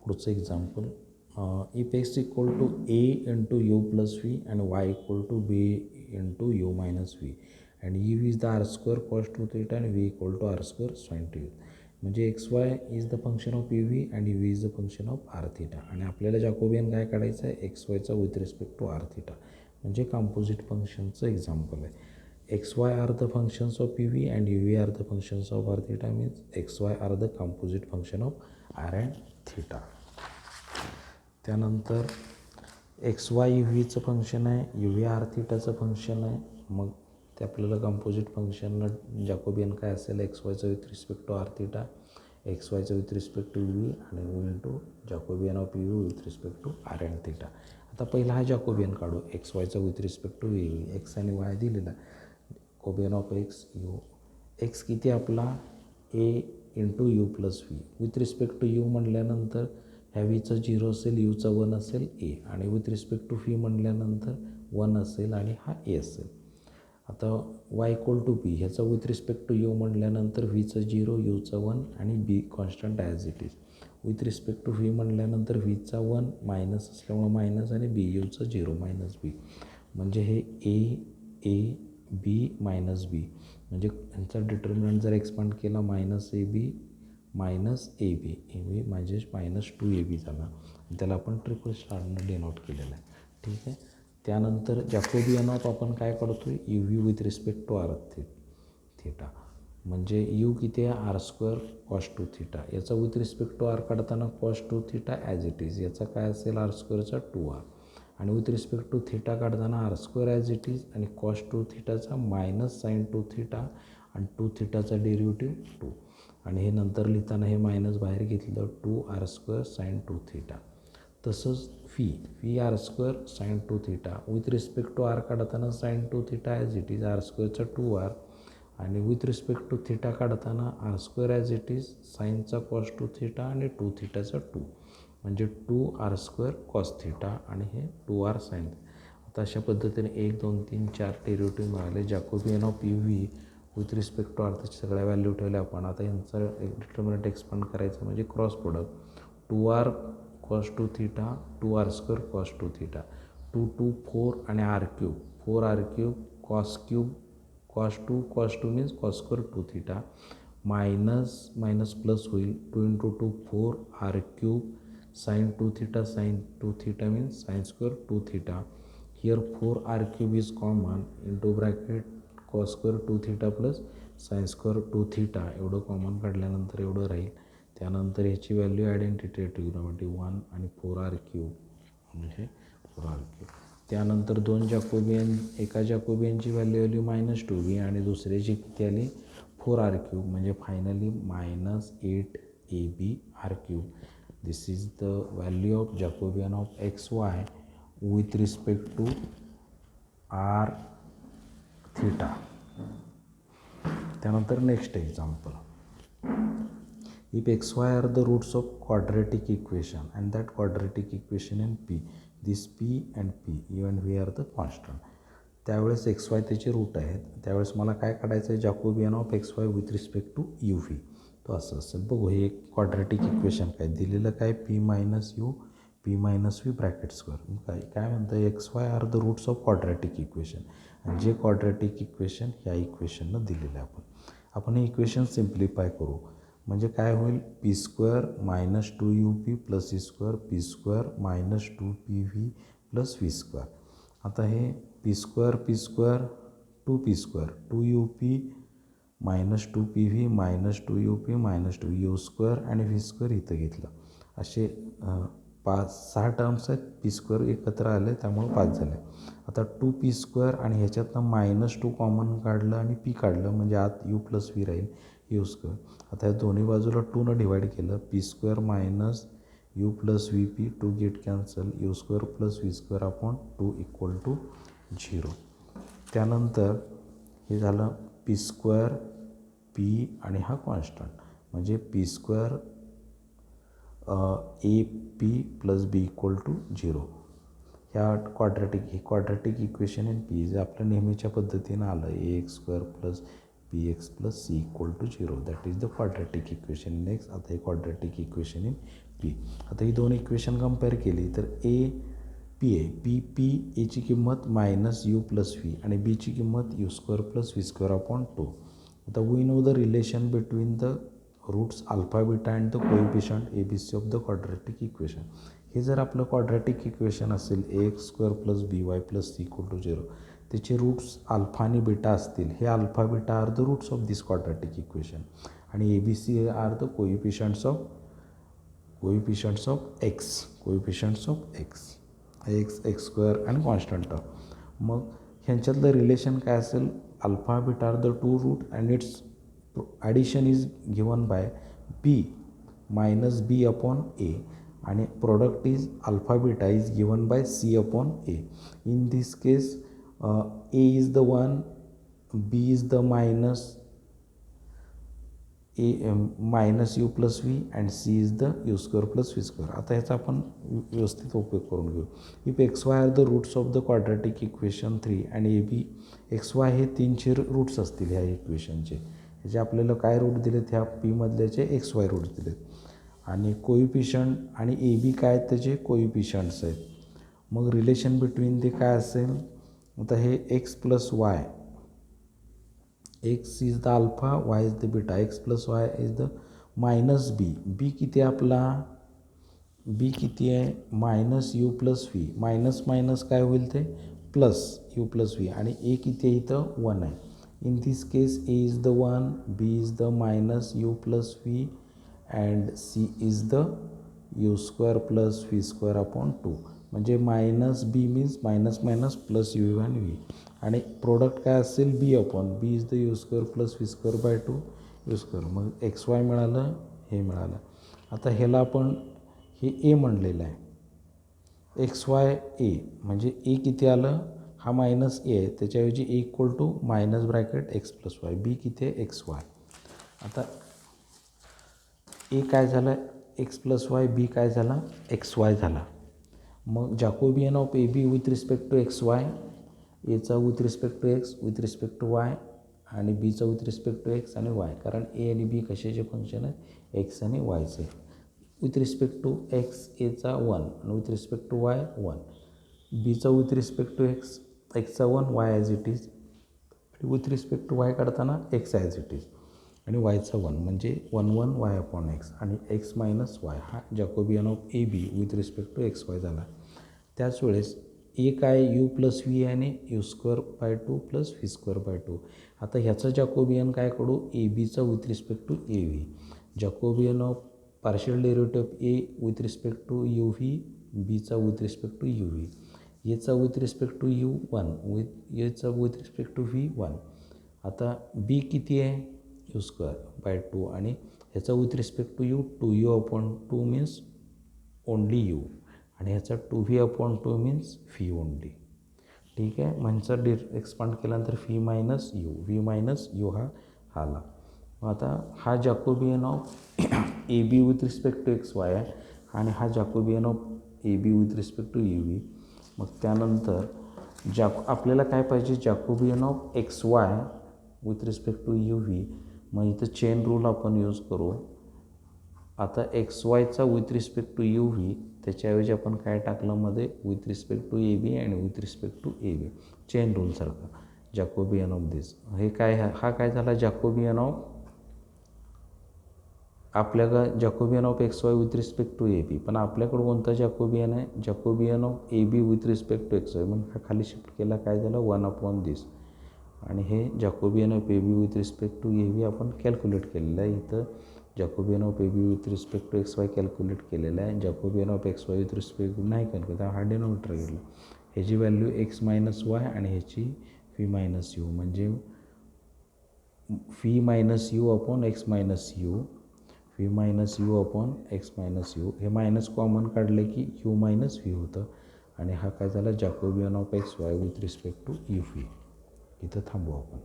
पुढचं example, if X equal to A into U plus V and Y equal to B into U minus V and U is the R square cos two theta and V equal to R square sine two U. म्हणजे X Y is the function of U V and U is the function of R theta. आणि आपल्याला Jacobian काय काढायचं आहे, X वायचा with respect to R theta. म्हणजे composite फंक्शनचं example आहे. X Y are the functions of U V and U V are the functions of R theta means X Y are the composite function of R and theta. त्यानंतर X Y U व्हीचं function आहे, U V R थीटाचं function आहे. मग ते आपल्याला composite फंक्शनला जॅकोबियन काय असेल, एक्स वायचं with respect to R theta, X वायचं with respect to you V आणि U into Jacobian of U with respect to R and theta. आता पहिला हा जॅकोबियन काढू, एक्स वायचा with respect to you V. X आणि Y दिलेला, Jacobian of X U. X किती आपला, A into U plus V. With respect to U म्हटल्यानंतर ह्या व्हीचं 0 असेल, यूचा 1 असेल, ए. आणि विथ रिस्पेक्ट टू व्ही म्हटल्यानंतर 1 असेल आणि हा ए असेल. आता वाय इक्वल टू बी, ह्याचा विथ रिस्पेक्ट टू यू म्हटल्यानंतर व्हीचं 0, यूचा 1 आणि B constant as it is. With respect to V म्हटल्यानंतर व्हीचा 1 मायनस असल्यामुळं मायनस आणि बी यूचं 0 मायनस बी. म्हणजे हे ए बी मायनस बी. म्हणजे ह्यांचा डिटर्मिनंट जर एक्सपांड केला, minus A B minus A B म्हणजे मायनस 2ab झाला. त्याला आपण ट्रिपल स्टारनं डिनोट केलेलं आहे. ठीक आहे. त्यानंतर जॅकोबियन ऑफ आपण काय काढतो, U V with respect to R theta. म्हणजे यू किती आहे, R square cos two theta. याचा विथ रिस्पेक्ट टू आर काढताना cos two theta as it is. याचा काय असेल, आर स्क्वेअरचा 2r. आणि विथ रिस्पेक्ट टू थीटा काढताना R square as it is आणि कॉस टू थीटाचा मायनस साईन टू थीटा आणि टू थीटाचा डेरिव्हेटिव्ह 2. आणि हे नंतर लिहिताना हे मायनस बाहेर घेतलं, 2r square sine two theta. तसंच phi R square sine two theta. With respect to R काढताना sine two theta as it is, R स्क्वेअरचा 2r. आणि विथ रिस्पेक्ट टू थीटा काढताना R square as it is, साईनचा cos two theta आणि two थीटाचा 2. म्हणजे 2r square cos theta आणि हे 2r साईन. आता अशा पद्धतीने 1 2 3 4 डेरिव्हेटिव्ह मिळाले. Jacobian of U V with respect to R सगळ्या व्हॅल्यू ठेवल्या आपण. आता यांचं डिटर्मिनंट एक्सपांड करायचं म्हणजे cross product. 2r cos two theta, 2r square cos two theta, 2 4 आणि R cube, 4r cube cos cube cos two means cos square two theta, minus plus होईल, 2 × 2 4 R cube sine two theta means sine square two theta. Here 4r cube is common into bracket cos square two theta plus sign square two theta. एवढं common काढल्यानंतर एवढं राहील. त्यानंतर ह्याची value identity trigonometry 1 आणि 4r cube म्हणजे 4r cube. त्यानंतर एका जॅकोबियनची व्हॅल्यू -2b आणि दुसऱ्याची किती आली, 4r क्यूब. म्हणजे finally -8ab r cube. This is the value of Jacobian of x Y with respect to R theta. त्यानंतर next example, if X Y are the roots of quadratic equation and that quadratic equation in P, this P and P U and V are the constant. त्यावेळेस X Y त्याचे root आहेत. त्यावेळेस मला काय काढायचं आहे, Jacobian of x Y with respect to U V. तो असं असेल. बघू हे एक क्वाड्रेटिक इक्वेशन काय दिलेलं, काय P minus U P minus V bracket square. काय म्हणतं, X Y are the roots of quadratic equation. आणि जे क्वाड्रेटिक इक्वेशन ह्या इक्वेशननं दिलेलं आहे. आपण हे इक्वेशन सिम्प्लिफाय करू. म्हणजे काय होईल, P square minus 2up plus E square P square minus 2pv plus V square. आता हे P square 2p square 2up minus 2pv minus 2up minus 2u square आणि व्ही स्क्वेअर इथं घेतलं. असे 6 टर्म्स आहेत. पी स्क्वेअर एकत्र आले त्यामुळे 5 झाले. आता 2p स्क्वेअर आणि ह्याच्यातनं -2 कॉमन काढलं आणि पी काढलं म्हणजे आत यू प्लस व्ही राहील, यू स्क्वेअर. आता या दोन्ही बाजूला 2नं डिवाईड केलं, P square minus U plus V P, 2 get cancel, U square plus V square upon 2 equal to 0. त्यानंतर हे झालं पी स्क्वेअर पी आणि हा कॉन्स्टंट म्हणजे P square A P plus B equal to 0. ह्या क्वाड्रेटिक इक्वेशन इन पी जे आपल्या नेहमीच्या पद्धतीनं आलं, A X square plus P X plus C equal to 0. That is the quadratic equation in X. आता हे क्वाड्रॅटिक इक्वेशन इन पी. आता ही दोन इक्वेशन कंपेअर केली तर ए पी आहे. पी एची किंमत मायनस यू प्लस व्ही आणि बीची किंमत U square plus V square upon 2. आता we know the relation between the roots alpha beta and the coefficient A B C of the quadratic equation. हे जर आपलं क्वाड्रॅटिक इक्वेशन असेल A X square plus B Y plus C equal to 0, त्याचे roots alpha आणि beta असतील. हे alpha beta are the roots of this quadratic equation आणि A B C are the कोएफिशियंट्स of X X square आणि constant term. मग ह्यांच्यातलं relation काय असेल, alpha beta are the two root and its addition is given by B minus B upon A आणि product is alpha beta is given by C upon A. In this case A is the 1, B is the minus U plus V and C is the U square plus V square. आता ह्याचा आपण व्यवस्थित उपयोग करून घेऊ. If X Y are the roots of the quadratic equation 3 and A B X Y हे 3चे roots असतील ह्या इक्वेशनचे. ह्याचे आपल्याला काय रूट दिलेत, ह्या पीमधल्याचे एक्स वाय रूट्स दिलेत आणि कोइफिशियंट आणि ए बी काय आहेत त्याचे कोइफिशियंट्स आहेत. मग रिलेशन बिटवीन ते काय असेल, आता हे X plus Y, X is the alpha, Y is the beta, X plus Y is the minus B. B किती आहे आपला, बी किती आहे minus U plus V, minus minus काय होईल ते प्लस यू प्लस व्ही आणि ए किती आहे इथं 1 आहे. In this case A is the 1, B is the minus U plus V and C is the U square plus V square upon 2. म्हणजे minus B means minus minus plus U and V आणि product काय असेल B upon B is the U square plus V square by 2 U square. मग X Y मिळालं, हे मिळालं. आता ह्याला आपण हे ए म्हणलेलं आहे, एक्स वाय ए म्हणजे ए किती आलं, हा मायनस ए आहे, त्याच्याऐवजी A equal to minus bracket X plus Y, B किती आहे एक्स वाय. आता ए काय झालं एक्स प्लस वाय, बी काय झाला एक्स वाय झाला. मग Jacobian of A B with respect to x Y, एचा with respect to X with respect to Y आणि बीचा विथ रिस्पेक्ट टू एक्स आणि वाय, कारण ए आणि बी कशाचे फंक्शन आहेत एक्स आणि वायचे. विथ रिस्पेक्ट टू एक्स एचा 1 आणि विथ रिस्पेक्ट टू वाय 1, बीचा विथ रिस्पेक्ट टू एक्स एक्सचा 1 वाय ॲज इट इज आणि विथ रिस्पेक्ट टू वाय काढताना एक्स ॲज इट इज आणि वायचा 1 म्हणजे 1 1 वाय अपॉन एक्स आणि एक्स मायनस वाय. हा Jacobian of A B with respect to x Y झाला. त्याच वेळेस ए काय यू प्लस व्ही आणि U square by 2 plus V square by 2. आता ह्याचं जॅकोबियन काय काढू, ए बीचा with respect to A V. Jacobian of partial derivative of A with respect to you V, बीचा with respect to you V, एचा with respect to U 1 एचा with respect to V 1. आता बी किती आहे you square by 2 आणि ह्याचा with respect to U 2u upon 2 means only U आणि ह्याचा 2v upon 2 means V only. ठीक आहे, म्हणजे एक्सपांड केल्यानंतर व्ही मायनस यू हा आला. मग आता हा Jacobian of A B with respect to x y आहे आणि हा Jacobian of A B with respect to you v. मग त्यानंतर आपल्याला काय पाहिजे Jacobian of x Y with respect to you v. मग इथं चेन रूल आपण यूज करू. आता एक्स वायचा with respect to you v त्याच्याऐवजी आपण काय टाकलं मध्ये with respect to a b आणि with respect to a B, chain रूलसारखा जॅकोबियन ऑफ दिस. हे काय हा काय झाला Jacobian of Jacobian of x Y with respect to a b. पण आपल्याकडं कोणता जॅकोबियन आहे Jacobian of A B with respect to x y. मग हा खाली शिफ्ट केला काय झालं 1 अपॉन दिस आणि हे Jacobian of A B with respect to a b आपण कॅल्क्युलेट केलेलं आहे. इथं Jacobian of A B with respect to x y calculate केलेलं आहे. Jacobian of x Y with respect नाही कॅल्क्युलेट, हा डिनोमिनेटर घेतला. ह्याची व्हॅल्यू एक्स मायनस वाय आणि ह्याची व्ही मायनस यू म्हणजे v minus u upon x minus u, v minus u upon x minus u. हे मायनस कॉमन काढले की यू मायनस व्ही होतं आणि हा काय झाला Jacobian of x Y with respect to you v. इथं थांबू आपण.